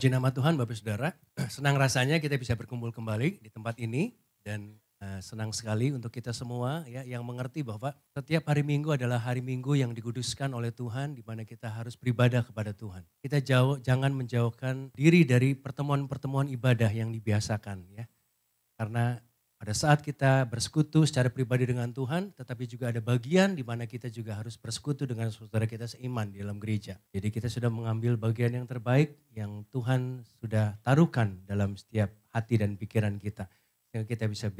Puji nama Tuhan Bapak Saudara, senang rasanya kita bisa berkumpul kembali di tempat ini dan senang sekali untuk kita semua ya yang mengerti bahwa setiap hari Minggu adalah hari Minggu yang dikuduskan oleh Tuhan di mana kita harus beribadah kepada Tuhan. Kita jangan menjauhkan diri dari pertemuan-pertemuan ibadah yang dibiasakan ya. Karena pada saat kita bersekutu secara pribadi dengan Tuhan, tetapi juga ada bagian di mana kita juga harus bersekutu dengan saudara kita seiman di dalam gereja. Jadi kita sudah mengambil bagian yang terbaik yang Tuhan sudah taruhkan dalam setiap hati dan pikiran kita. Sehingga kita bisa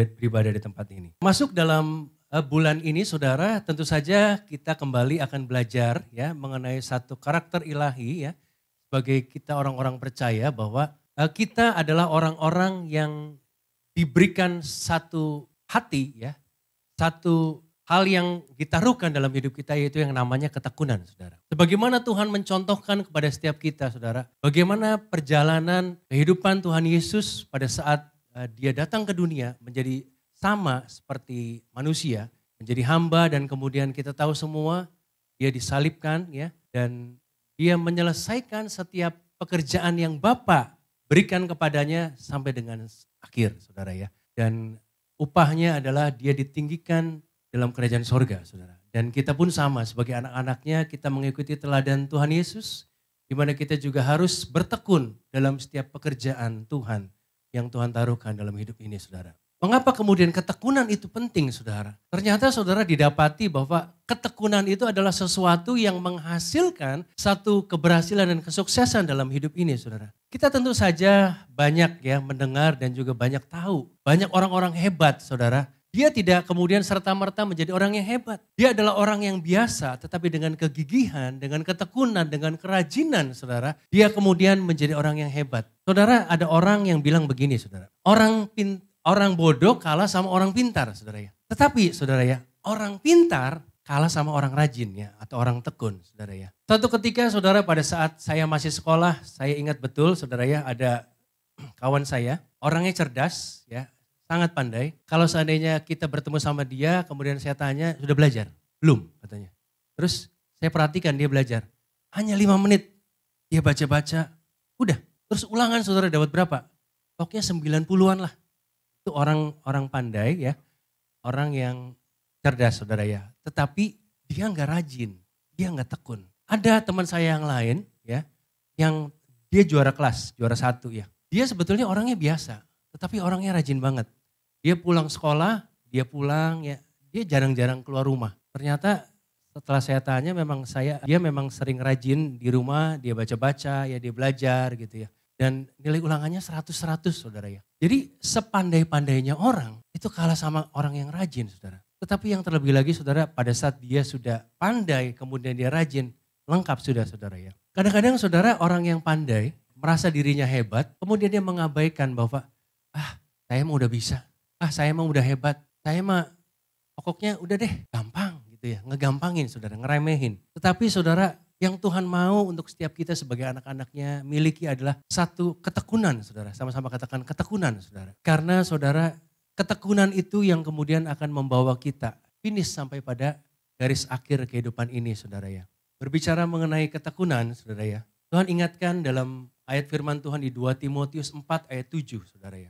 beribadah di tempat ini. Masuk dalam bulan ini saudara, tentu saja kita kembali akan belajar ya mengenai satu karakter ilahi ya. Sebagai kita orang-orang percaya bahwa kita adalah orang-orang yang diberikan satu hati ya, satu hal yang ditaruhkan dalam hidup kita yaitu yang namanya ketekunan saudara. Sebagaimana Tuhan mencontohkan kepada setiap kita saudara, bagaimana perjalanan kehidupan Tuhan Yesus pada saat dia datang ke dunia menjadi sama seperti manusia, menjadi hamba dan kemudian kita tahu semua dia disalibkan ya dan dia menyelesaikan setiap pekerjaan yang Bapa berikan kepadanya sampai dengan akhir saudara ya. Dan upahnya adalah dia ditinggikan dalam kerajaan sorga saudara. Dan kita pun sama sebagai anak-anaknya kita mengikuti teladan Tuhan Yesus. Di mana kita juga harus bertekun dalam setiap pekerjaan Tuhan yang Tuhan taruhkan dalam hidup ini saudara. Mengapa kemudian ketekunan itu penting saudara? Ternyata saudara didapati bahwa ketekunan itu adalah sesuatu yang menghasilkan satu keberhasilan dan kesuksesan dalam hidup ini saudara. Kita tentu saja banyak ya mendengar dan juga banyak tahu. Banyak orang-orang hebat saudara. Dia tidak kemudian serta-merta menjadi orang yang hebat. Dia adalah orang yang biasa tetapi dengan kegigihan, dengan ketekunan, dengan kerajinan saudara. Dia kemudian menjadi orang yang hebat. Saudara ada orang yang bilang begini saudara. Orang bodoh kalah sama orang pintar saudara ya. Tetapi saudara ya, orang pintar kalah sama orang rajin ya atau orang tekun saudara ya. Suatu ketika saudara pada saat saya masih sekolah, saya ingat betul saudara ya ada kawan saya, orangnya cerdas ya, sangat pandai. Kalau seandainya kita bertemu sama dia, kemudian saya tanya, sudah belajar? Belum katanya. Terus saya perhatikan dia belajar, hanya 5 menit dia baca-baca, udah. Terus ulangan saudara dapat berapa? Pokoknya 90-an lah. Itu orang pandai ya, orang yang cerdas saudara ya. Tetapi dia nggak rajin, dia nggak tekun. Ada teman saya yang lain ya, yang dia juara kelas, juara 1 ya. Dia sebetulnya orangnya biasa, tetapi orangnya rajin banget. Dia pulang sekolah, dia pulang ya, dia jarang-jarang keluar rumah. Ternyata setelah saya tanya dia memang sering rajin di rumah, dia baca-baca ya, dia belajar gitu ya. Dan nilai ulangannya 100-100 saudara ya. Jadi sepandai-pandainya orang itu kalah sama orang yang rajin saudara. Tetapi yang terlebih lagi saudara pada saat dia sudah pandai kemudian dia rajin lengkap sudah saudara ya. Kadang-kadang saudara orang yang pandai merasa dirinya hebat kemudian dia mengabaikan bahwa saya mah udah bisa. Saya mah udah hebat. Saya mah pokoknya udah deh gampang gitu ya. Ngegampangin saudara, ngeremehin. Tetapi saudara yang Tuhan mau untuk setiap kita sebagai anak-anaknya miliki adalah satu ketekunan saudara. Sama-sama katakan ketekunan saudara. Karena saudara ketekunan itu yang kemudian akan membawa kita finish sampai pada garis akhir kehidupan ini saudara ya. Berbicara mengenai ketekunan saudara ya. Tuhan ingatkan dalam ayat firman Tuhan di 2 Timotius 4 ayat 7 saudara ya.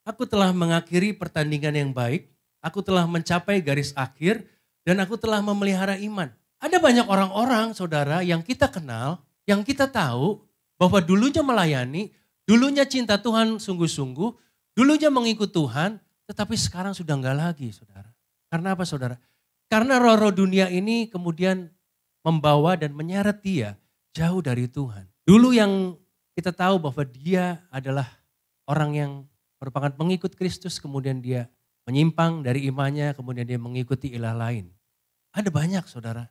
Aku telah mengakhiri pertandingan yang baik. Aku telah mencapai garis akhir dan aku telah memelihara iman. Ada banyak orang-orang saudara yang kita kenal, yang kita tahu bahwa dulunya melayani, dulunya cinta Tuhan sungguh-sungguh, dulunya mengikut Tuhan, tetapi sekarang sudah enggak lagi saudara. Karena apa saudara? Karena roh-roh dunia ini kemudian membawa dan menyeret dia jauh dari Tuhan. Dulu yang kita tahu bahwa dia adalah orang yang merupakan pengikut Kristus, kemudian dia menyimpang dari imannya, kemudian dia mengikuti ilah lain. Ada banyak saudara.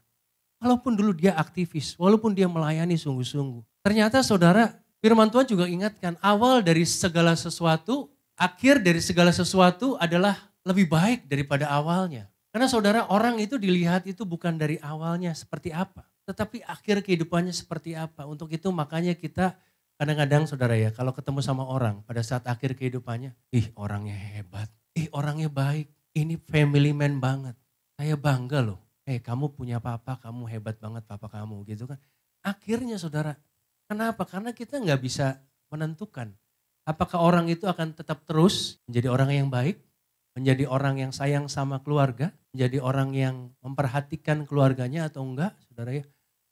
Walaupun dulu dia aktivis, walaupun dia melayani sungguh-sungguh. Ternyata saudara, firman Tuhan juga ingatkan awal dari segala sesuatu, akhir dari segala sesuatu adalah lebih baik daripada awalnya. Karena saudara orang itu dilihat itu bukan dari awalnya seperti apa. Tetapi akhir kehidupannya seperti apa. Untuk itu makanya kita kadang-kadang saudara ya kalau ketemu sama orang pada saat akhir kehidupannya. Orangnya hebat, orangnya baik, ini family man banget. Saya bangga loh. Kamu punya papa, kamu hebat banget papa kamu gitu kan. Akhirnya saudara, Kenapa? Karena kita nggak bisa menentukan. Apakah orang itu akan tetap terus menjadi orang yang baik, menjadi orang yang sayang sama keluarga, menjadi orang yang memperhatikan keluarganya atau enggak, saudara ya.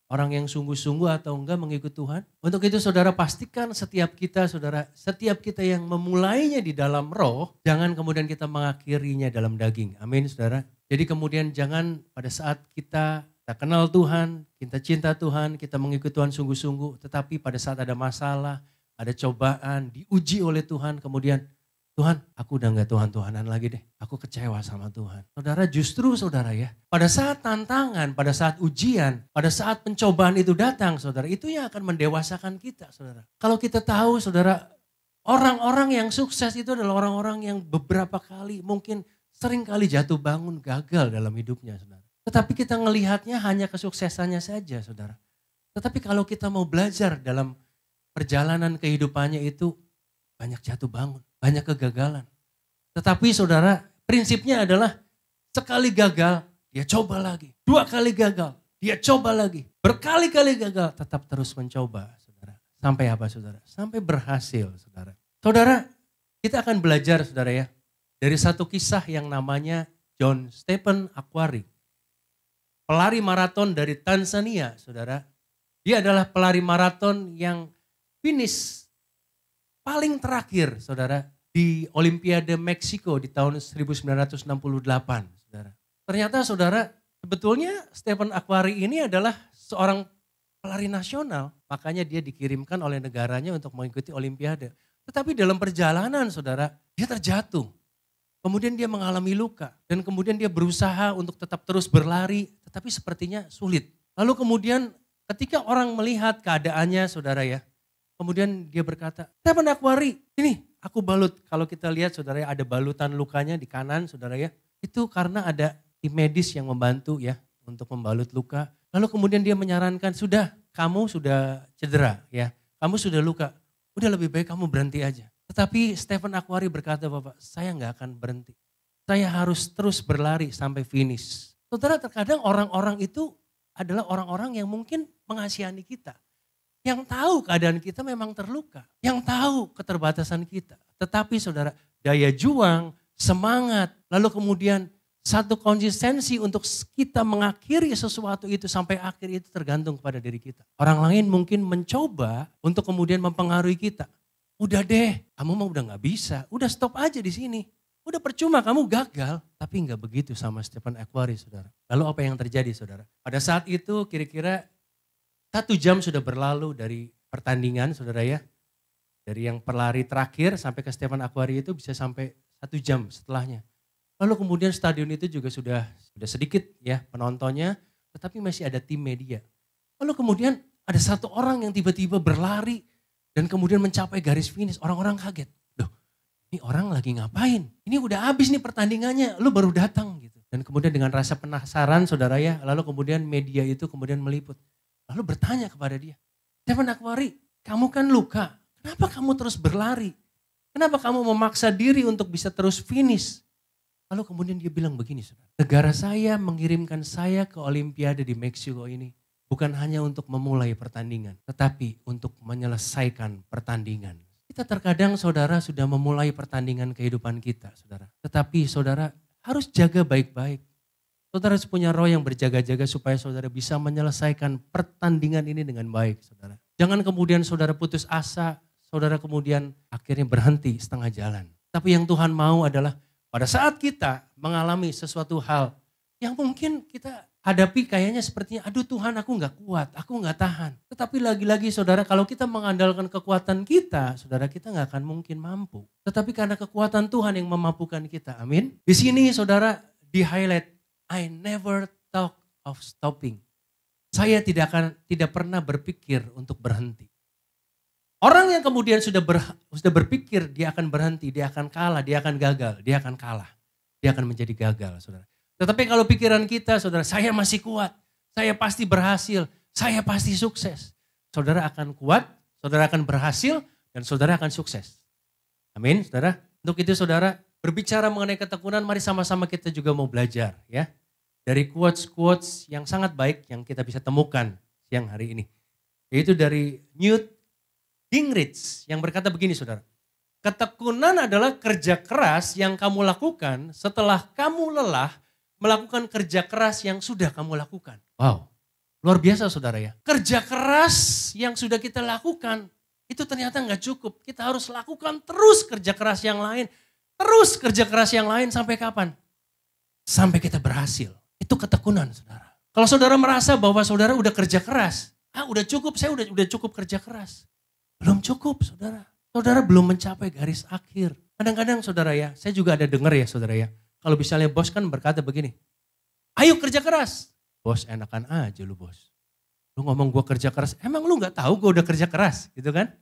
Orang yang sungguh-sungguh atau enggak mengikut Tuhan. Untuk itu saudara pastikan setiap kita yang memulainya di dalam roh, jangan kemudian kita mengakhirinya dalam daging. Amin saudara. Jadi kemudian jangan pada saat kita kenal Tuhan, kita cinta Tuhan, kita mengikut Tuhan sungguh-sungguh. Tetapi pada saat ada masalah, ada cobaan, diuji oleh Tuhan, kemudian Tuhan, aku udah gak Tuhan-Tuhanan lagi deh. Aku kecewa sama Tuhan. Saudara, justru saudara ya, pada saat tantangan, pada saat ujian, pada saat pencobaan itu datang, saudara, itu yang akan mendewasakan kita, saudara. Kalau kita tahu, saudara, orang-orang yang sukses itu adalah orang-orang yang beberapa kali, mungkin sering kali jatuh bangun, gagal dalam hidupnya, saudara. Tetapi kita ngelihatnya hanya kesuksesannya saja, saudara. Tetapi kalau kita mau belajar dalam perjalanan kehidupannya itu, banyak jatuh bangun, banyak kegagalan. Tetapi saudara, prinsipnya adalah sekali gagal, dia coba lagi. 2 kali gagal, dia coba lagi. Berkali-kali gagal, tetap terus mencoba, saudara. Sampai apa, saudara? Sampai berhasil, saudara. Saudara, kita akan belajar, saudara ya, dari satu kisah yang namanya John Stephen Akhwari. Pelari maraton dari Tanzania, saudara. Dia adalah pelari maraton yang finish paling terakhir, saudara, di Olimpiade Meksiko di tahun 1968, saudara. Ternyata, saudara, sebetulnya Stephen Akhwari ini adalah seorang pelari nasional. Makanya dia dikirimkan oleh negaranya untuk mengikuti Olimpiade. Tetapi dalam perjalanan, saudara, dia terjatuh. Kemudian dia mengalami luka. Dan kemudian dia berusaha untuk tetap terus berlari, tetapi sepertinya sulit. Lalu kemudian ketika orang melihat keadaannya, saudara ya, kemudian dia berkata, Stephen Akhwari, ini aku balut. Kalau kita lihat saudara ya, ada balutan lukanya di kanan saudara ya. Itu karena ada tim medis yang membantu ya untuk membalut luka. Lalu kemudian dia menyarankan, kamu sudah cedera ya. Kamu sudah luka, udah lebih baik kamu berhenti aja. Tetapi Stephen Akhwari berkata, Bapak, saya gak akan berhenti. Saya harus terus berlari sampai finish. Saudara, terkadang orang-orang itu adalah orang-orang yang mungkin mengasihani kita. Yang tahu keadaan kita memang terluka. Yang tahu keterbatasan kita. Tetapi saudara, daya juang, semangat, lalu kemudian satu konsistensi untuk kita mengakhiri sesuatu itu sampai akhir itu tergantung kepada diri kita. Orang lain mungkin mencoba untuk kemudian mempengaruhi kita. Udah deh, kamu mah udah gak bisa, udah stop aja di sini. Udah percuma kamu gagal, tapi gak begitu sama Stephen Akhwari saudara. Lalu apa yang terjadi saudara? Pada saat itu kira-kira 1 jam sudah berlalu dari pertandingan saudara ya. Dari yang pelari terakhir sampai ke Stephen Akhwari itu bisa sampai 1 jam setelahnya. Lalu kemudian stadion itu juga sudah sedikit ya penontonnya. Tetapi masih ada tim media. Lalu kemudian ada satu orang yang tiba-tiba berlari dan kemudian mencapai garis finish. Orang-orang kaget. Loh, ini orang lagi ngapain? Ini udah habis nih pertandingannya, lu baru datang gitu. Dan kemudian dengan rasa penasaran saudara ya, lalu kemudian media itu kemudian meliput. Lalu bertanya kepada dia, Stephen Akhwari, kamu kan luka, kenapa kamu terus berlari? Kenapa kamu memaksa diri untuk bisa terus finish? Lalu kemudian dia bilang begini, saudara, negara saya mengirimkan saya ke Olimpiade di Meksiko ini bukan hanya untuk memulai pertandingan, tetapi untuk menyelesaikan pertandingan. Kita terkadang saudara sudah memulai pertandingan kehidupan kita, saudara. Tetapi saudara harus jaga baik-baik. Saudara harus punya roh yang berjaga-jaga supaya saudara bisa menyelesaikan pertandingan ini dengan baik, saudara. Jangan kemudian saudara putus asa, saudara kemudian akhirnya berhenti setengah jalan. Tapi yang Tuhan mau adalah pada saat kita mengalami sesuatu hal yang mungkin kita hadapi kayaknya sepertinya, aduh Tuhan aku gak kuat, aku gak tahan. Tetapi lagi-lagi saudara kalau kita mengandalkan kekuatan kita, saudara kita gak akan mungkin mampu. Tetapi karena kekuatan Tuhan yang memampukan kita, amin. Di sini saudara di highlight, I never thought of stopping. Saya tidak pernah berpikir untuk berhenti. Orang yang kemudian sudah berpikir dia akan berhenti, dia akan kalah, dia akan gagal, dia akan kalah. Dia akan menjadi gagal, saudara. Tetapi kalau pikiran kita, saudara, saya masih kuat, saya pasti berhasil, saya pasti sukses. Saudara akan kuat, saudara akan berhasil, dan saudara akan sukses. Amin, saudara. Untuk itu saudara, berbicara mengenai ketekunan, mari sama-sama kita juga mau belajar ya. Dari quotes-quotes yang sangat baik yang kita bisa temukan siang hari ini. Yaitu dari Newt Gingrich yang berkata begini saudara. Ketekunan adalah kerja keras yang kamu lakukan setelah kamu lelah melakukan kerja keras yang sudah kamu lakukan. Wow, luar biasa saudara ya. Kerja keras yang sudah kita lakukan itu ternyata nggak cukup. Kita harus lakukan terus kerja keras yang lain. Terus kerja keras yang lain sampai kapan? Sampai kita berhasil. Itu ketekunan saudara. Kalau saudara merasa bahwa saudara udah kerja keras, udah cukup, saya udah cukup kerja keras. Belum cukup saudara. Saudara belum mencapai garis akhir. Kadang-kadang saudara ya, saya juga ada dengar ya saudara ya. Kalau misalnya bos kan berkata begini, ayo kerja keras. Bos enakan aja lu bos. Lu ngomong gue kerja keras, emang lu gak tahu gue udah kerja keras gitu kan.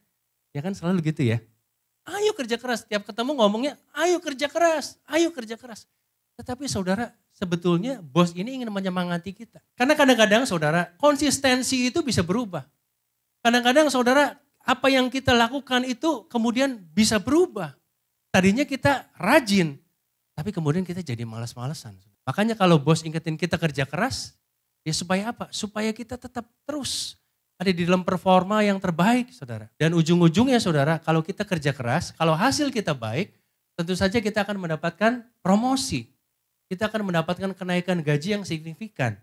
Ya kan selalu gitu ya. Ayo kerja keras, tiap ketemu ngomongnya ayo kerja keras, ayo kerja keras. Tetapi saudara sebetulnya bos ini ingin menyemangati kita. Karena kadang-kadang saudara konsistensi itu bisa berubah. Kadang-kadang saudara apa yang kita lakukan itu kemudian bisa berubah. Tadinya kita rajin, tapi kemudian kita jadi malas-malesan. Makanya kalau bos ingetin kita kerja keras, ya supaya apa? Supaya kita tetap terus ada di dalam performa yang terbaik saudara. Dan ujung-ujungnya saudara, kalau kita kerja keras, kalau hasil kita baik, tentu saja kita akan mendapatkan promosi. Kita akan mendapatkan kenaikan gaji yang signifikan.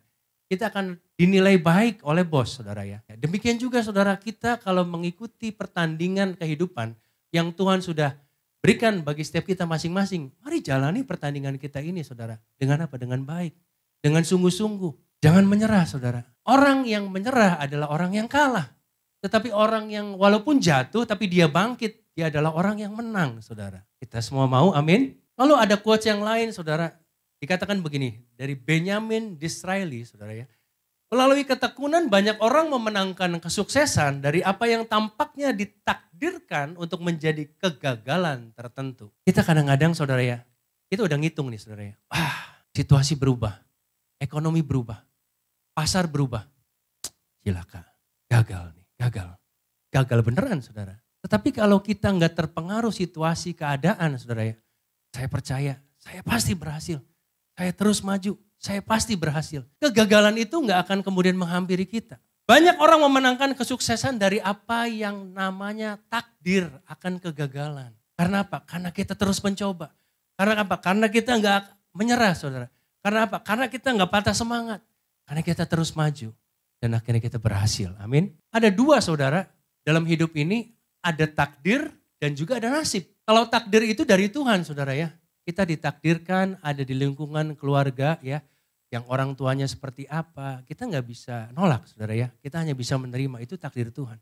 Kita akan dinilai baik oleh bos saudara ya. Demikian juga saudara kita kalau mengikuti pertandingan kehidupan yang Tuhan sudah berikan bagi setiap kita masing-masing. Mari jalani pertandingan kita ini saudara. Dengan apa? Dengan baik. Dengan sungguh-sungguh. Jangan menyerah saudara. Orang yang menyerah adalah orang yang kalah. Tetapi orang yang walaupun jatuh tapi dia bangkit. Dia adalah orang yang menang saudara. Kita semua mau amin. Lalu ada quotes yang lain saudara. Dikatakan begini, dari Benjamin Disraeli, saudara ya. Melalui ketekunan banyak orang memenangkan kesuksesan dari apa yang tampaknya ditakdirkan untuk menjadi kegagalan tertentu. Kita kadang-kadang saudara ya, kita udah ngitung nih saudara ya. Situasi berubah, ekonomi berubah, pasar berubah. Cilaka, gagal nih, gagal. Gagal beneran saudara. Tetapi kalau kita nggak terpengaruh situasi keadaan saudara ya, saya percaya saya pasti berhasil. Saya terus maju, saya pasti berhasil. Kegagalan itu nggak akan kemudian menghampiri kita. Banyak orang memenangkan kesuksesan dari apa yang namanya takdir akan kegagalan. Karena apa? Karena kita terus mencoba. Karena apa? Karena kita nggak menyerah saudara. Karena apa? Karena kita nggak patah semangat. Karena kita terus maju. Dan akhirnya kita berhasil. Amin. Ada dua saudara dalam hidup ini, ada takdir dan juga ada nasib. Kalau takdir itu dari Tuhan saudara ya. Kita ditakdirkan ada di lingkungan keluarga ya, yang orang tuanya seperti apa, kita nggak bisa nolak saudara ya, kita hanya bisa menerima, itu takdir Tuhan.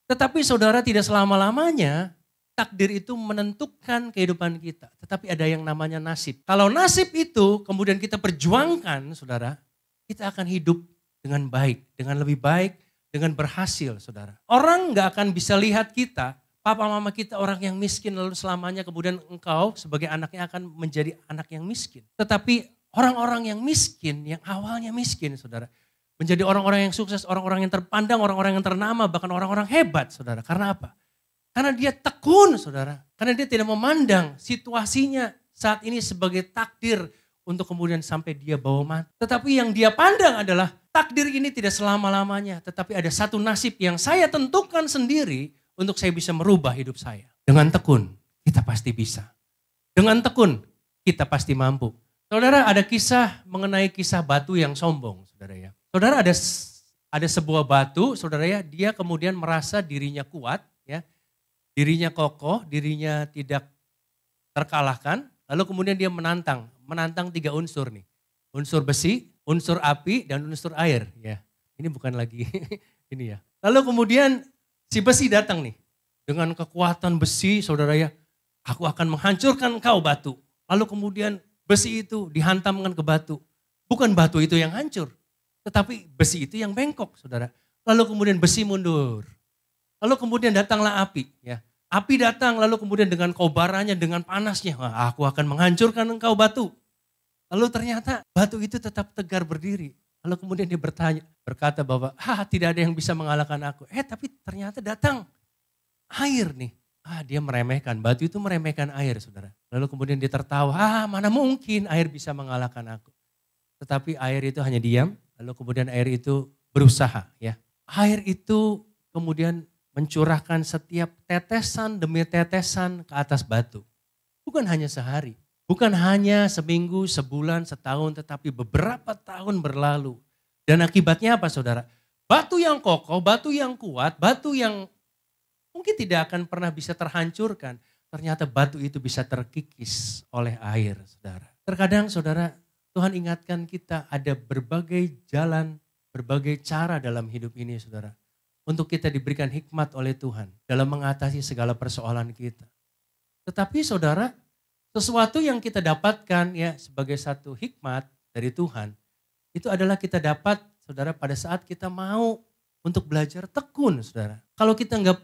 Tetapi saudara tidak selama-lamanya takdir itu menentukan kehidupan kita, tetapi ada yang namanya nasib. Kalau nasib itu kemudian kita perjuangkan saudara, kita akan hidup dengan baik, dengan lebih baik, dengan berhasil saudara. Orang nggak akan bisa lihat kita, papa mama kita orang yang miskin lalu selamanya kemudian engkau sebagai anaknya akan menjadi anak yang miskin. Tetapi orang-orang yang miskin, yang awalnya miskin saudara. Menjadi orang-orang yang sukses, orang-orang yang terpandang, orang-orang yang ternama, bahkan orang-orang hebat saudara. Karena apa? Karena dia tekun saudara. Karena dia tidak memandang situasinya saat ini sebagai takdir untuk kemudian sampai dia bawa mati. Tetapi yang dia pandang adalah takdir ini tidak selama-lamanya. Tetapi ada satu nasib yang saya tentukan sendiri untuk saya bisa merubah hidup saya. Dengan tekun, kita pasti bisa. Dengan tekun, kita pasti mampu. Saudara, ada kisah mengenai kisah batu yang sombong, saudara ya. Saudara, ada sebuah batu, saudara ya, dia kemudian merasa dirinya kuat, ya, dirinya kokoh, dirinya tidak terkalahkan. Lalu kemudian dia menantang 3 unsur nih. Unsur besi, unsur api, dan unsur air. Ya, ini bukan lagi ini ya. Lalu kemudian si besi datang nih, dengan kekuatan besi saudara ya, aku akan menghancurkan kau batu. Lalu kemudian besi itu dihantamkan ke batu. Bukan batu itu yang hancur, tetapi besi itu yang bengkok saudara. Lalu kemudian besi mundur. Lalu kemudian datanglah api ya. Api datang lalu kemudian dengan kobarannya, dengan panasnya, aku akan menghancurkan engkau batu. Lalu ternyata batu itu tetap tegar berdiri. Lalu kemudian dia berkata bahwa tidak ada yang bisa mengalahkan aku. Tapi ternyata datang air nih. Dia meremehkan, batu itu meremehkan air saudara. Lalu kemudian dia tertawa, mana mungkin air bisa mengalahkan aku. Tetapi air itu hanya diam, lalu kemudian air itu berusaha ya. Air itu kemudian mencurahkan setiap tetesan demi tetesan ke atas batu. Bukan hanya sehari, bukan hanya seminggu, sebulan, setahun, tetapi beberapa tahun berlalu. Dan akibatnya apa saudara? Batu yang kokoh, batu yang kuat, batu yang mungkin tidak akan pernah bisa terhancurkan. Ternyata batu itu bisa terkikis oleh air, saudara. Terkadang saudara, Tuhan ingatkan kita ada berbagai jalan, berbagai cara dalam hidup ini, saudara. Untuk kita diberikan hikmat oleh Tuhan dalam mengatasi segala persoalan kita. Tetapi saudara, sesuatu yang kita dapatkan ya sebagai satu hikmat dari Tuhan, itu adalah kita dapat, saudara, pada saat kita mau untuk belajar tekun, saudara. Kalau kita nggak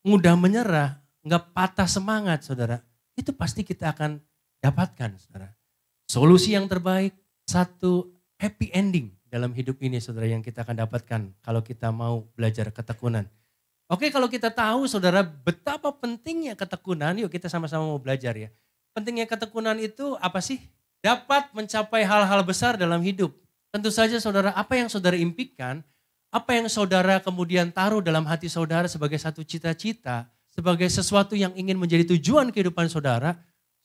mudah menyerah, nggak patah semangat, saudara, itu pasti kita akan dapatkan, saudara. Solusi yang terbaik, satu happy ending dalam hidup ini, saudara, yang kita akan dapatkan kalau kita mau belajar ketekunan. Oke, kalau kita tahu, saudara, betapa pentingnya ketekunan, yuk kita sama-sama mau belajar ya. Pentingnya ketekunan itu apa sih? Dapat mencapai hal-hal besar dalam hidup. Tentu saja saudara, apa yang saudara impikan, apa yang saudara kemudian taruh dalam hati saudara sebagai satu cita-cita, sebagai sesuatu yang ingin menjadi tujuan kehidupan saudara,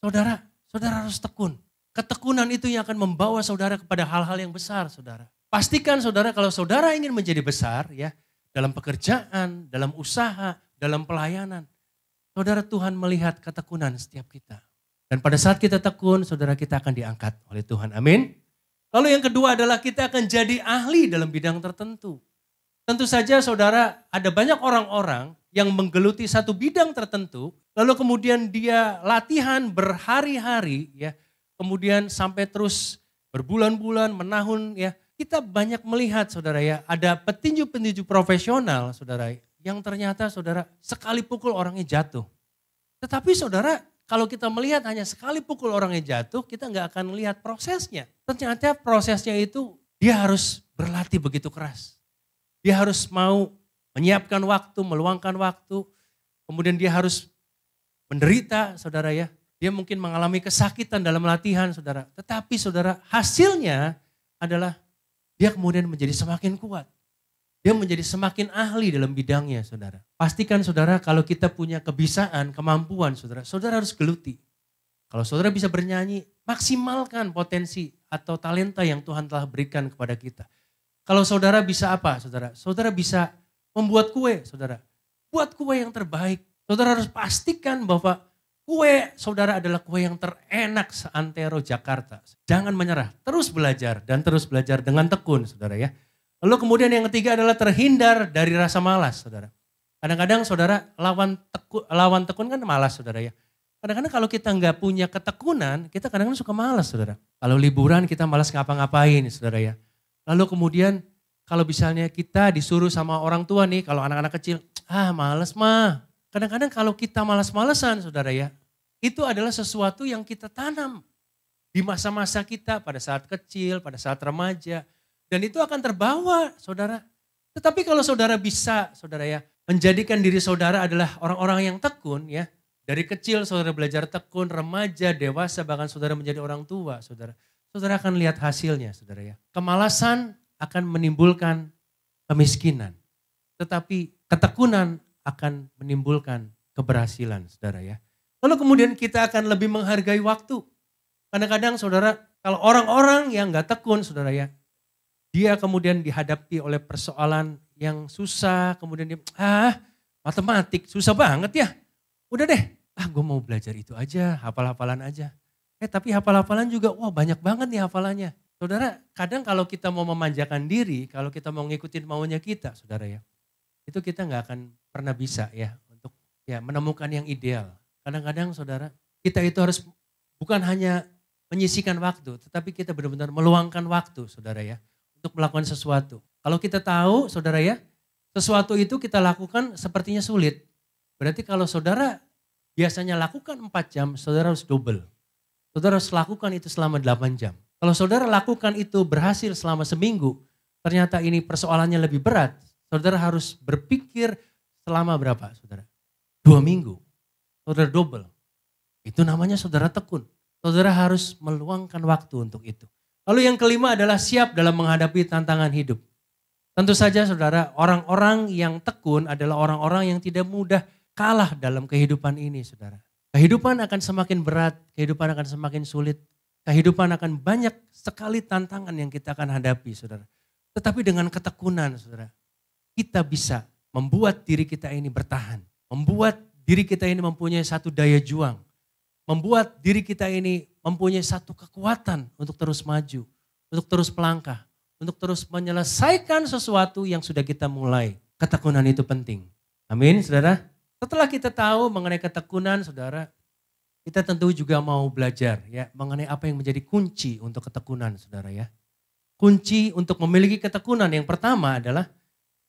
saudara harus tekun. Ketekunan itu yang akan membawa saudara kepada hal-hal yang besar, saudara. Pastikan saudara kalau saudara ingin menjadi besar ya, dalam pekerjaan, dalam usaha, dalam pelayanan, saudara, Tuhan melihat ketekunan setiap kita. Dan pada saat kita tekun, saudara, kita akan diangkat oleh Tuhan. Amin. Lalu yang kedua adalah kita akan jadi ahli dalam bidang tertentu. Tentu saja saudara, ada banyak orang-orang yang menggeluti satu bidang tertentu, lalu kemudian dia latihan berhari-hari ya, kemudian sampai terus berbulan-bulan, menahun ya. Kita banyak melihat saudara ya, ada petinju-petinju profesional saudara, yang ternyata saudara sekali pukul orangnya jatuh. Tetapi saudara, kalau kita melihat hanya sekali pukul orangnya jatuh, kita nggak akan melihat prosesnya. Ternyata prosesnya itu dia harus berlatih begitu keras. Dia harus mau menyiapkan waktu, meluangkan waktu. Kemudian dia harus menderita, saudara ya. Dia mungkin mengalami kesakitan dalam latihan, saudara. Tetapi saudara, hasilnya adalah dia kemudian menjadi semakin kuat. Dia menjadi semakin ahli dalam bidangnya, saudara. Pastikan saudara kalau kita punya kebiasaan, kemampuan, saudara, saudara harus geluti. Kalau saudara bisa bernyanyi, maksimalkan potensi atau talenta yang Tuhan telah berikan kepada kita. Kalau saudara bisa apa, saudara? Saudara bisa membuat kue, saudara. Buat kue yang terbaik. Saudara harus pastikan bahwa kue saudara adalah kue yang terenak seantero Jakarta. Jangan menyerah, terus belajar dan terus belajar dengan tekun, saudara ya. Lalu kemudian yang ketiga adalah terhindar dari rasa malas, saudara. Kadang-kadang saudara lawan tekun kan malas, saudara ya. Kadang-kadang kalau kita nggak punya ketekunan, kita kadang-kadang suka malas, saudara. Kalau liburan kita malas ngapa-ngapain, saudara ya. Lalu kemudian kalau misalnya kita disuruh sama orang tua nih, kalau anak-anak kecil, malas mah. Kadang-kadang kalau kita malas-malesan, saudara ya, itu adalah sesuatu yang kita tanam di masa-masa kita pada saat kecil, pada saat remaja. Dan itu akan terbawa, saudara. Tetapi kalau saudara bisa, saudara ya, menjadikan diri saudara adalah orang-orang yang tekun ya. Dari kecil saudara belajar tekun, remaja, dewasa, bahkan saudara menjadi orang tua, saudara. Saudara akan lihat hasilnya, saudara ya. Kemalasan akan menimbulkan kemiskinan. Tetapi ketekunan akan menimbulkan keberhasilan, saudara ya. Lalu kemudian kita akan lebih menghargai waktu. Kadang-kadang saudara, kalau orang-orang yang gak tekun, saudara ya, dia kemudian dihadapi oleh persoalan yang susah, kemudian dia, matematik susah banget ya. Udah deh, gue mau belajar itu aja, hafal-hafalan aja. Tapi hafal-hafalan juga, banyak banget nih hafalannya. Saudara, kadang kalau kita mau memanjakan diri, kalau kita mau ngikutin maunya kita, saudara ya, itu kita gak akan pernah bisa ya untuk ya menemukan yang ideal. Kadang-kadang saudara, kita itu harus bukan hanya menyisihkan waktu, tetapi kita benar-benar meluangkan waktu, saudara ya, untuk melakukan sesuatu. Kalau kita tahu, saudara ya, sesuatu itu kita lakukan sepertinya sulit. Berarti kalau saudara biasanya lakukan 4 jam, saudara harus double. Saudara harus lakukan itu selama 8 jam. Kalau saudara lakukan itu berhasil selama seminggu, ternyata ini persoalannya lebih berat, saudara harus berpikir selama berapa, saudara? 2 minggu. Saudara double. Itu namanya saudara tekun. Saudara harus meluangkan waktu untuk itu. Lalu yang kelima adalah siap dalam menghadapi tantangan hidup. Tentu saja saudara, orang-orang yang tekun adalah orang-orang yang tidak mudah kalah dalam kehidupan ini saudara. Kehidupan akan semakin berat, kehidupan akan semakin sulit, kehidupan akan banyak sekali tantangan yang kita akan hadapi saudara. Tetapi dengan ketekunan saudara, kita bisa membuat diri kita ini bertahan. Membuat diri kita ini mempunyai satu daya juang. Membuat diri kita ini mempunyai satu kekuatan untuk terus maju, untuk terus melangkah, untuk terus menyelesaikan sesuatu yang sudah kita mulai. Ketekunan itu penting. Amin, saudara. Setelah kita tahu mengenai ketekunan, saudara, kita tentu juga mau belajar ya mengenai apa yang menjadi kunci untuk ketekunan, saudara ya. Kunci untuk memiliki ketekunan yang pertama adalah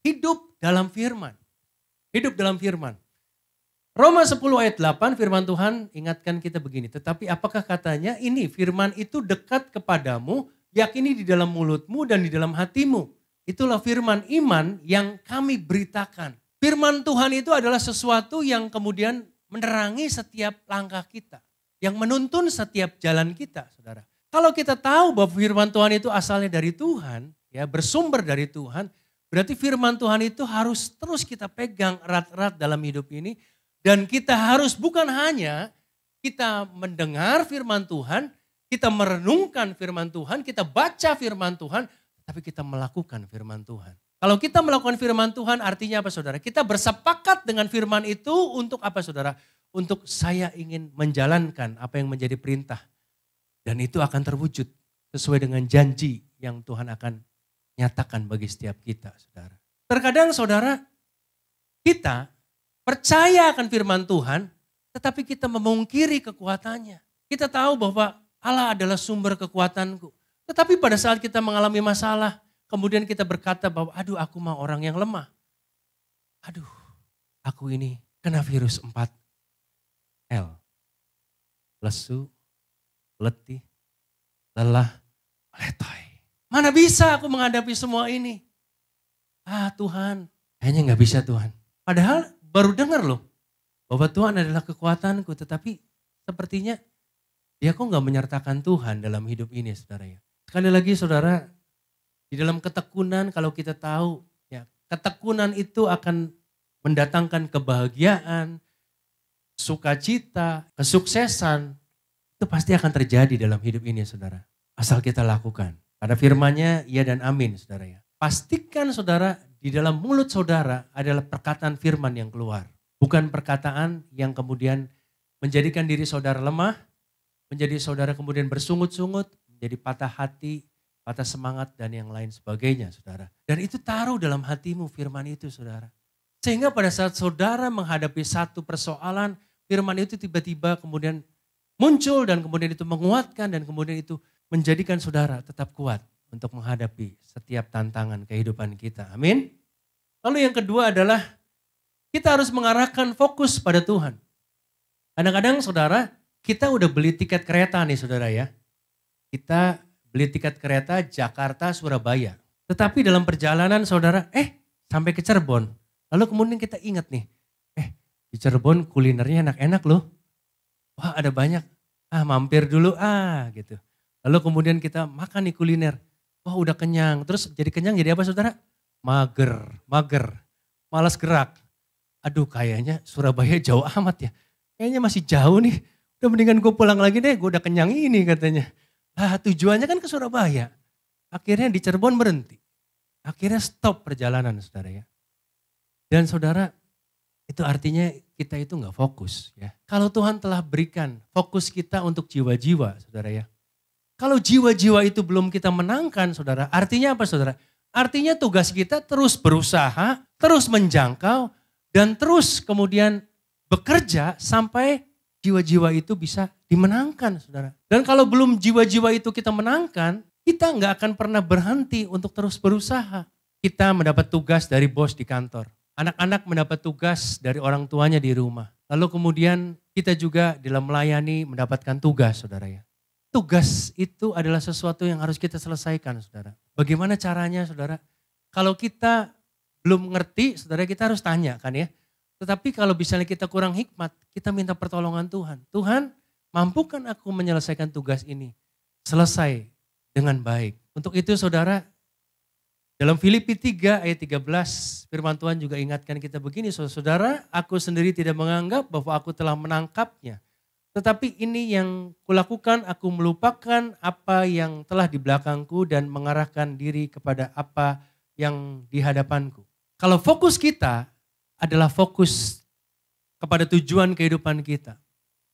hidup dalam firman. Hidup dalam firman. Roma 10 ayat 8 firman Tuhan ingatkan kita begini. Tetapi apakah katanya ini firman itu dekat kepadamu, yakini di dalam mulutmu dan di dalam hatimu. Itulah firman iman yang kami beritakan. Firman Tuhan itu adalah sesuatu yang kemudian menerangi setiap langkah kita. Yang menuntun setiap jalan kita, saudara. Kalau kita tahu bahwa firman Tuhan itu asalnya dari Tuhan, ya bersumber dari Tuhan, berarti firman Tuhan itu harus terus kita pegang erat-erat dalam hidup ini. Dan kita harus bukan hanya kita mendengar firman Tuhan, kita merenungkan firman Tuhan, kita baca firman Tuhan, tapi kita melakukan firman Tuhan. Kalau kita melakukan firman Tuhan artinya apa saudara? Kita bersepakat dengan firman itu untuk apa saudara? Untuk saya ingin menjalankan apa yang menjadi perintah. Dan itu akan terwujud sesuai dengan janji yang Tuhan akan nyatakan bagi setiap kita saudara. Terkadang saudara, kita percaya akan firman Tuhan, tetapi kita memungkiri kekuatannya. Kita tahu bahwa Allah adalah sumber kekuatanku. Tetapi pada saat kita mengalami masalah, kemudian kita berkata bahwa aduh aku mah orang yang lemah. Aduh aku ini kena virus 4L. Lesu, letih, lelah, meletoy. Mana bisa aku menghadapi semua ini? Ah Tuhan, kayaknya gak bisa Tuhan. Padahal baru dengar loh bahwa Tuhan adalah kekuatanku, tetapi sepertinya dia kok gak menyertakan Tuhan dalam hidup ini saudara ya. Sekali lagi saudara, di dalam ketekunan kalau kita tahu ya ketekunan itu akan mendatangkan kebahagiaan, sukacita, kesuksesan, itu pasti akan terjadi dalam hidup ini saudara. Asal kita lakukan. Pada firman-Nya ya dan amin saudara ya. Pastikan saudara di dalam mulut saudara adalah perkataan firman yang keluar. Bukan perkataan yang kemudian menjadikan diri saudara lemah, menjadi saudara kemudian bersungut-sungut, menjadi patah hati, patah semangat dan yang lain sebagainya saudara. Dan itu taruh dalam hatimu firman itu saudara. Sehingga pada saat saudara menghadapi satu persoalan, firman itu tiba-tiba kemudian muncul dan kemudian itu menguatkan dan kemudian itu menjadikan saudara tetap kuat untuk menghadapi setiap tantangan kehidupan kita. Amin. Lalu yang kedua adalah kita harus mengarahkan fokus pada Tuhan. Kadang-kadang saudara, kita udah beli tiket kereta nih saudara ya. Kita beli tiket kereta Jakarta Surabaya. Tetapi dalam perjalanan saudara, sampai ke Cirebon. Lalu kemudian kita ingat nih, di Cirebon kulinernya enak-enak loh. Wah ada banyak, mampir dulu gitu. Lalu kemudian kita makan nih kuliner. Wah udah kenyang, terus jadi kenyang jadi apa saudara? Mager, malas gerak. Aduh kayaknya Surabaya jauh amat ya. Kayaknya masih jauh nih, udah mendingan gue pulang lagi deh, gue udah kenyang ini katanya. Tujuannya kan ke Surabaya. Akhirnya di Cirebon berhenti. Akhirnya stop perjalanan saudara ya. Dan saudara itu artinya kita itu gak fokus ya. Kalau Tuhan telah berikan fokus kita untuk jiwa-jiwa saudara ya. Kalau jiwa-jiwa itu belum kita menangkan saudara, artinya apa saudara? Artinya tugas kita terus berusaha, terus menjangkau, dan terus kemudian bekerja sampai jiwa-jiwa itu bisa dimenangkan saudara. Dan kalau belum jiwa-jiwa itu kita menangkan, kita nggak akan pernah berhenti untuk terus berusaha. Kita mendapat tugas dari bos di kantor. Anak-anak mendapat tugas dari orang tuanya di rumah. Lalu kemudian kita juga dalam melayani mendapatkan tugas saudara ya. Tugas itu adalah sesuatu yang harus kita selesaikan saudara. Bagaimana caranya saudara? Kalau kita belum ngerti saudara kita harus tanya kan ya. Tetapi kalau misalnya kita kurang hikmat, kita minta pertolongan Tuhan. Tuhan mampukan aku menyelesaikan tugas ini? Selesai dengan baik. Untuk itu saudara Dalam Filipi 3 ayat 13 firman Tuhan juga ingatkan kita begini, saudara, aku sendiri tidak menganggap bahwa aku telah menangkapnya. Tetapi ini yang kulakukan, aku melupakan apa yang telah di belakangku dan mengarahkan diri kepada apa yang di hadapanku. Kalau fokus kita adalah fokus kepada tujuan kehidupan kita.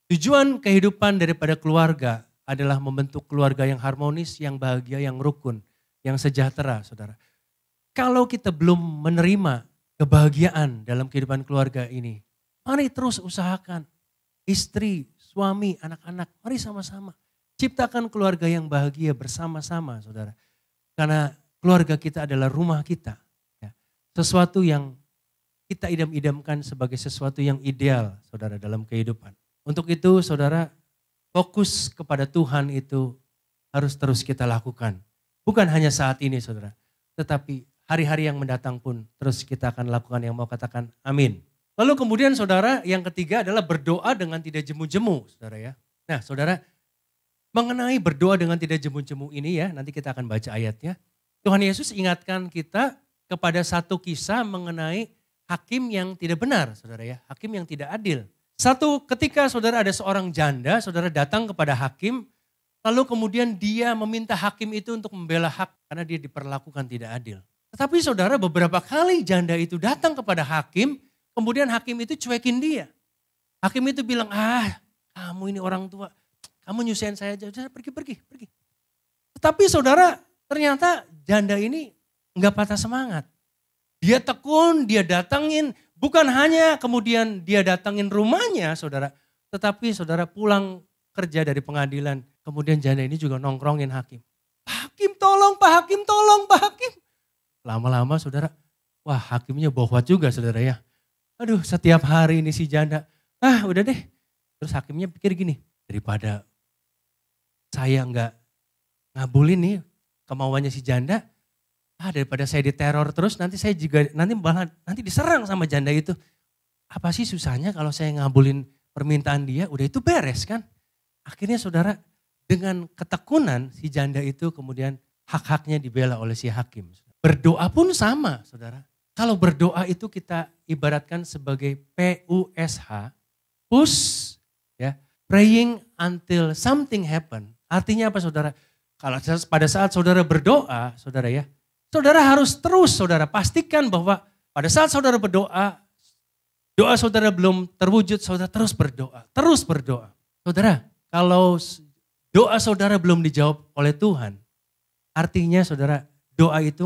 Tujuan kehidupan daripada keluarga adalah membentuk keluarga yang harmonis, yang bahagia, yang rukun, yang sejahtera, saudara. Kalau kita belum menerima kebahagiaan dalam kehidupan keluarga ini, mari terus usahakan. Istri, suami, anak-anak, mari sama-sama. Ciptakan keluarga yang bahagia bersama-sama, saudara. Karena keluarga kita adalah rumah kita. Ya. Sesuatu yang kita idam-idamkan sebagai sesuatu yang ideal, saudara, dalam kehidupan. Untuk itu, saudara, fokus kepada Tuhan itu harus terus kita lakukan. Bukan hanya saat ini, saudara. Tetapi hari-hari yang mendatang pun terus kita akan lakukan, yang mau katakan amin. Lalu kemudian saudara, yang ketiga adalah berdoa dengan tidak jemu-jemu, saudara ya. Nah saudara, mengenai berdoa dengan tidak jemu-jemu ini ya, nanti kita akan baca ayatnya. Tuhan Yesus ingatkan kita kepada satu kisah mengenai hakim yang tidak benar, saudara ya. Hakim yang tidak adil. Ketika saudara ada seorang janda, saudara datang kepada hakim, lalu kemudian dia meminta hakim itu untuk membela hak karena dia diperlakukan tidak adil. Tetapi saudara, beberapa kali janda itu datang kepada hakim, kemudian hakim itu cuekin dia. Hakim itu bilang, kamu ini orang tua, kamu nyusahin saya aja, udah pergi. Tetapi saudara, ternyata janda ini enggak patah semangat. Dia tekun, dia datangin, bukan hanya kemudian dia datangin rumahnya saudara, tetapi saudara pulang kerja dari pengadilan, kemudian janda ini juga nongkrongin hakim. Pak Hakim tolong, Pak Hakim tolong, Pak Hakim. Lama-lama saudara, wah hakimnya bohwat juga saudara ya. Aduh setiap hari ini si janda, udah deh. Terus hakimnya pikir gini, daripada saya enggak ngabulin nih kemauannya si janda, daripada saya diteror terus nanti saya juga nanti diserang sama janda itu. Apa sih susahnya kalau saya ngabulin permintaan dia, udah itu beres kan. Akhirnya saudara, dengan ketekunan si janda itu kemudian hak-haknya dibela oleh si hakim. Berdoa pun sama saudara. Kalau berdoa itu kita ibaratkan sebagai PUSH, push, ya, praying until something happen. Artinya apa saudara? Kalau pada saat saudara berdoa, saudara ya, saudara harus terus saudara pastikan bahwa pada saat saudara berdoa, doa saudara belum terwujud, saudara terus berdoa, terus berdoa. Saudara, kalau doa saudara belum dijawab oleh Tuhan, artinya saudara doa itu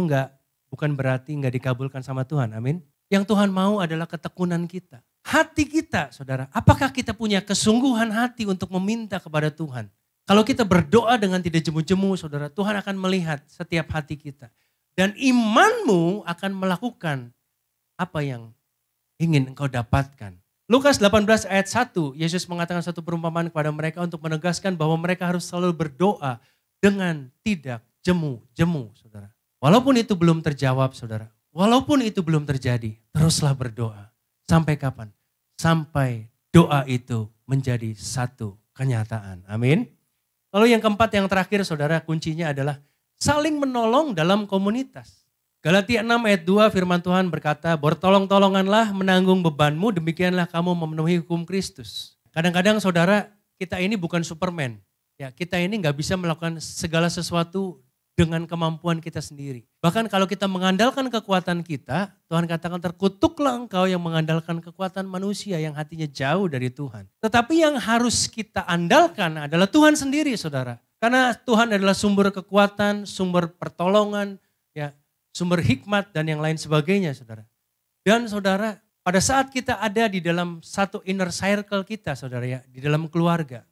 bukan berarti enggak dikabulkan sama Tuhan, amin. Yang Tuhan mau adalah ketekunan kita. Hati kita saudara, apakah kita punya kesungguhan hati untuk meminta kepada Tuhan? Kalau kita berdoa dengan tidak jemu-jemu saudara, Tuhan akan melihat setiap hati kita. Dan imanmu akan melakukan apa yang ingin engkau dapatkan. Lukas 18 ayat 1, Yesus mengatakan satu perumpamaan kepada mereka untuk menegaskan bahwa mereka harus selalu berdoa dengan tidak jemu-jemu saudara. Walaupun itu belum terjawab saudara, walaupun itu belum terjadi, teruslah berdoa. Sampai kapan? Sampai doa itu menjadi satu kenyataan. Amin. Lalu yang keempat, yang terakhir saudara, kuncinya adalah saling menolong dalam komunitas. Galatia 6 ayat 2 firman Tuhan berkata, bertolong-tolonganlah menanggung bebanmu, demikianlah kamu memenuhi hukum Kristus. Kadang-kadang saudara, kita ini bukan Superman. Ya, kita ini gak bisa melakukan segala sesuatu dengan kemampuan kita sendiri. Bahkan kalau kita mengandalkan kekuatan kita, Tuhan katakan terkutuklah engkau yang mengandalkan kekuatan manusia yang hatinya jauh dari Tuhan. Tetapi yang harus kita andalkan adalah Tuhan sendiri saudara. Karena Tuhan adalah sumber kekuatan, sumber pertolongan, ya, sumber hikmat dan yang lain sebagainya saudara. Dan saudara, pada saat kita ada di dalam satu inner circle kita saudara ya, di dalam keluarga.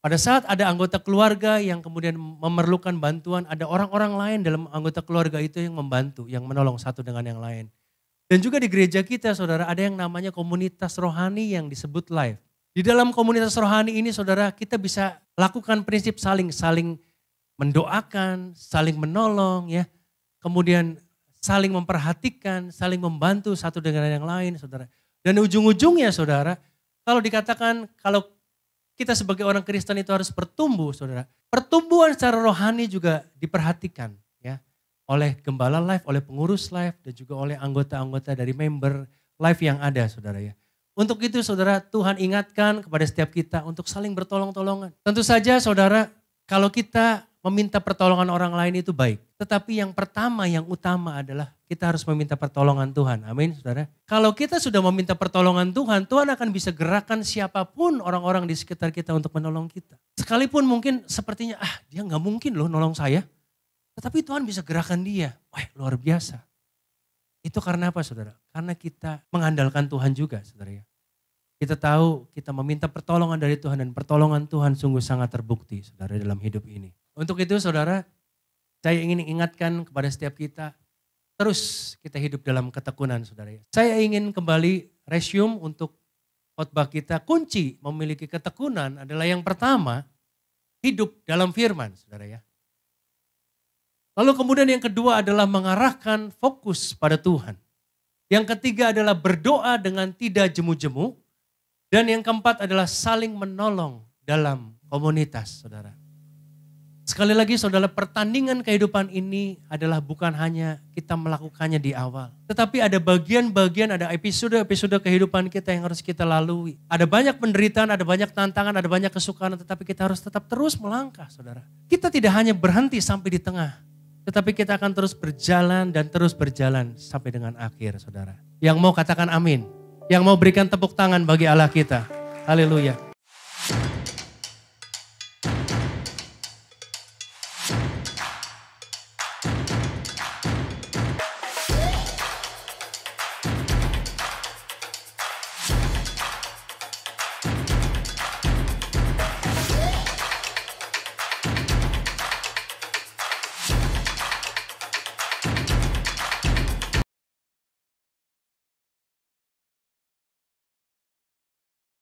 Pada saat ada anggota keluarga yang kemudian memerlukan bantuan, ada orang-orang lain dalam anggota keluarga itu yang membantu, yang menolong satu dengan yang lain. Dan juga di gereja kita saudara, ada yang namanya komunitas rohani yang disebut life. Di dalam komunitas rohani ini saudara, kita bisa lakukan prinsip saling mendoakan, saling menolong ya. Kemudian saling memperhatikan, saling membantu satu dengan yang lain saudara. Dan ujung-ujungnya saudara, kalau dikatakan kalau kita sebagai orang Kristen itu harus bertumbuh saudara. Pertumbuhan secara rohani juga diperhatikan ya. oleh Gembala Life, oleh pengurus Life, dan juga oleh anggota-anggota dari member Life yang ada saudara ya. Untuk itu saudara, Tuhan ingatkan kepada setiap kita untuk saling bertolong-tolongan. Tentu saja saudara, kalau kita meminta pertolongan orang lain itu baik. Tetapi yang pertama, yang utama adalah kita harus meminta pertolongan Tuhan. Amin saudara. Kalau kita sudah meminta pertolongan Tuhan, Tuhan akan bisa gerakan siapapun orang-orang di sekitar kita untuk menolong kita. Sekalipun mungkin sepertinya, dia gak mungkin loh nolong saya. Tetapi Tuhan bisa gerakan dia. Wah luar biasa. Itu karena apa saudara? Karena kita mengandalkan Tuhan juga saudara ya. Kita tahu kita meminta pertolongan dari Tuhan dan pertolongan Tuhan sungguh sangat terbukti saudara dalam hidup ini. Untuk itu saudara, saya ingin ingatkan kepada setiap kita, terus kita hidup dalam ketekunan saudara ya. Saya ingin kembali resume untuk khotbah kita. Kunci memiliki ketekunan adalah yang pertama, hidup dalam firman saudara ya. Lalu kemudian yang kedua adalah mengarahkan fokus pada Tuhan. Yang ketiga adalah berdoa dengan tidak jemu-jemu. Dan yang keempat adalah saling menolong dalam komunitas saudara. Sekali lagi saudara, pertandingan kehidupan ini adalah bukan hanya kita melakukannya di awal. Tetapi ada bagian-bagian, ada episode-episode kehidupan kita yang harus kita lalui. Ada banyak penderitaan, ada banyak tantangan, ada banyak kesukaran. Tetapi kita harus tetap terus melangkah saudara. Kita tidak hanya berhenti sampai di tengah. Tetapi kita akan terus berjalan dan terus berjalan sampai dengan akhir saudara. Yang mau katakan amin. Yang mau berikan tepuk tangan bagi Allah kita. Haleluya.